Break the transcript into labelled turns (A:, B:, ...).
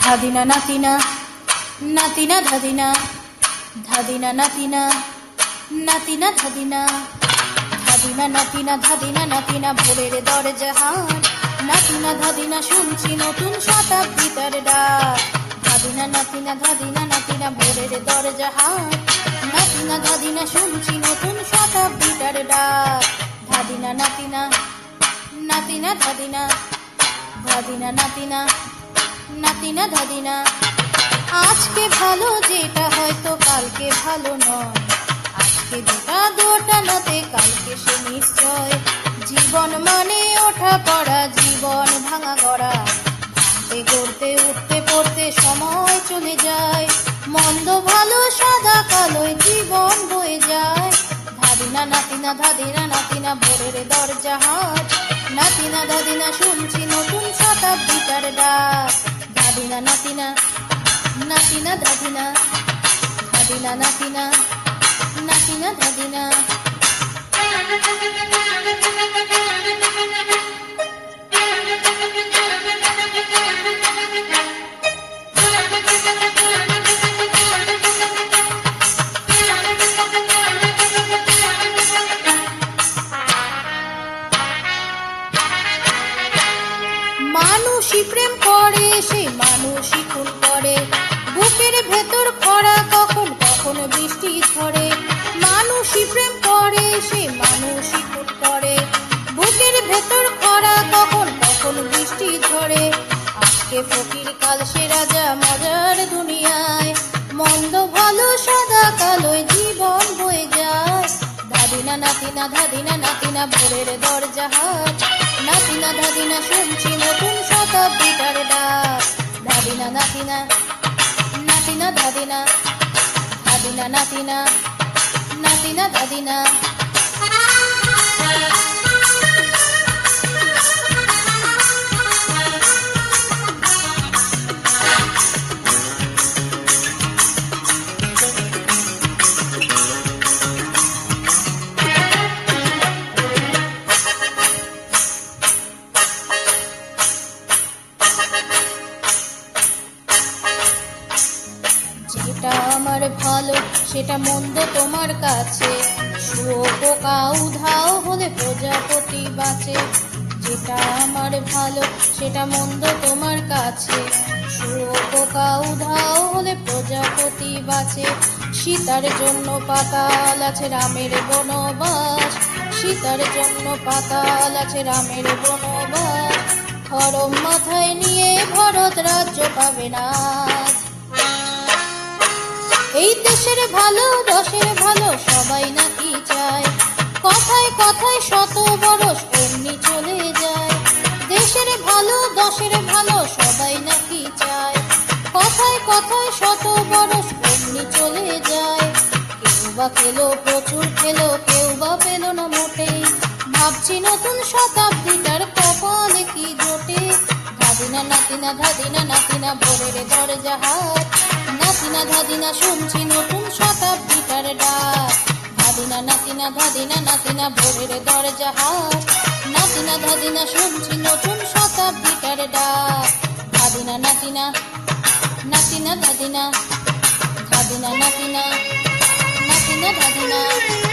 A: ধাদিনা নাতিনা নাতিনা ধাদিনা ধাদিনা নাতিনা নাতিনা ধাদিনা ধাদিনা নাতিনা ধাদিনা নাতিনা ভোরের দরজা হাট নাতিনা ধাদিনা শুনছি নতুন শতাব্দীটার ডাক ধাদিনা নাতিনা ধাদিনা নাতিনা ভোরের দরজা হাট নাতিনা ধাদিনা শুনছি নতুন শতাব্দীটার ডাক ধাদিনা নাতিনা নাতিনা ধাদিনা ধাদিনা নাতিনা নাতিনা ধাদিনা আজকে ভালো যেটা হয়তো কালকে ভালো নয় আজকে যেটা দোটানাতে কালকে সে নিশ্চয় জীবন মানে ওঠা পড়া জীবন ভাঙা গড়া ভাঙতে গড়তে উঠতে পড়তে সময় চলে যায় মন্দ ভালো সাদা কালোয় জীবন বয়ে যায় ধাদিনা নাতিনা ধাদিনা নাতিনা ভোরের দরজা হাট নাতিনা ধাদিনা শুনছি নতুন শতাব্দীটার ডাক ধাদিনা নাতিনা নাতিনা ধাদিনা ধাদিনা নাতিনা নাতিনা ধাদিনা মানুষই প্রেম করে সে মানুষই খুন করে বুকের ভেতর খরা কখন কখন বৃষ্টি ঝরে মানুষই প্রেম করে সে মানুষই খুন করে বুকের ভেতর খরা কখন কখন বৃষ্টি ঝরে আজকে ফকির কাল সে রাজা মজার দুনিয়ায় মন্দ ভালো সাদা কালোয় জীবন বয়ে যায় ধাদিনা নাতিনা ধাদিনা নাতিনা ভোরের দরজা হাট নাতিনা ধাদিনা শুনছি নতুন শতাব্দীটার ডাক ধাদিনা নাতিনা নাতিনা ধাদিনা ধাদিনা নাতিনা নাতিনা ধাদিনা যেটা আমার ভালো সেটা মন্দ তোমার কাছে শুয়োপোকা উধাও হলে প্রজাপতি বাঁচে যেটা আমার ভালো সেটা মন্দ তোমার কাছে শুয়োপোকা উধাও হলে প্রজাপতি বাঁচে সীতার জন্য পাতাল আছে রামের বনবাস সীতার জন্য পাতাল আছে রামের বনবাস খড়ম মাথায় নিয়ে ভরত রাজ্য পাবে না এই দেশের ভালো দশের ভালো সবাই নাকি চায় কথায় কথায় শত বরস অমনি চলে যায় দেশের ভালো দশের ভালো সবাই নাকি চায় কথায় কথায় শত বরস অমনি চলে যায় কেউ বা খেলো প্রচুর খেলো কেউ বা পেল না মোটেই ভাবছি নতুন শতাব্দীটার কপালে কি জোটে ধাদিনা নাতিনা ধাদিনা নাতিনা ভোরের দরজা হাট নাতিনা ধাদিনা শুনছি নতুন শতাব্দীটার ডাক ধাদিনা নাতিনা ধাদিনা নাতিনা ভোরের দরজা হাট নাতিনা ধাদিনা শুনছি নতুন শতাব্দীটার ডাক ধাদিনা নাতিনা নাতিনা ধাদিনা ধাদিনা নাতিনা নাতিনা ধাদিনা